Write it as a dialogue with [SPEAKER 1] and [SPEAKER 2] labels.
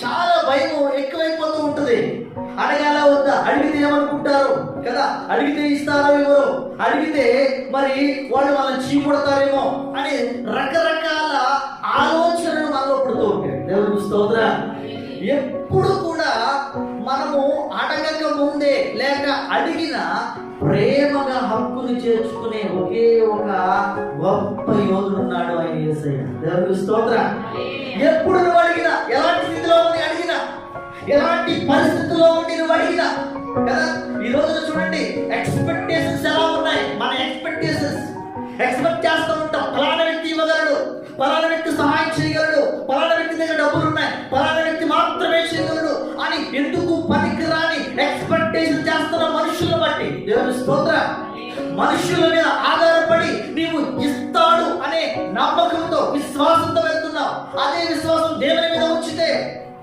[SPEAKER 1] చాలా భయం ఎక్కువైపోతూ ఉంటుంది. అడగాల వద్దా, అడిగితే ఏమనుకుంటారు కదా, అడిగితే ఇస్తారో ఎవరో, అడిగితే మరి వాళ్ళు వాళ్ళని చీకొడతారేమో అని రకరకాల ఆలోచనలు మనలో పుడుతూ ఉంటాయి. దేవుని స్తోత్రం. ఎప్పుడు కూడా మనము అడగక ముందే లేక అడిగిన ప్రేమగా హక్కుని చేర్చుకునే ఒకే ఒక గొప్ప యోధుడు ఉన్నాడు, ఆయన యేసయ్య. దేవుని స్తోత్రం. ఎప్పుడు నువ్వు అడిగినా, ఎలాంటి స్థితిలో ఉండి అడిగినా, ఎలాంటి పరిస్థితుల్లో ఉండి నువ్వు అడిగినా కదా, ఈ రోజున చూడండి ఎక్స్పెక్టేషన్స్ ఎలా ఉన్నాయి. మన ఎక్స్పెక్టేషన్స్ ఎక్స్పెక్ట్ చేస్తూ ఉంటాం. ఫలానా వ్యక్తి ఇవ్వగలడు, ఫలానా వ్యక్తి సహాయం చేయగలడు, ఫలానా వ్యక్తి దగ్గర డబ్బులు ఉన్నాయి, ఫలానా వ్యక్తి మాత్రమే చేయగలడు అని ఎందుకు పనికిరాని ఎక్స్పెక్టేషన్ చేస్తున్న మనుషులను బట్టి, దేవుని స్తోత్రం, మనుషుల మీద ఆధారపడి నీవు ఇస్తాడు అనే నమ్మకంతో విశ్వాసంతో వెళ్తున్నావు. అదే విశ్వాసం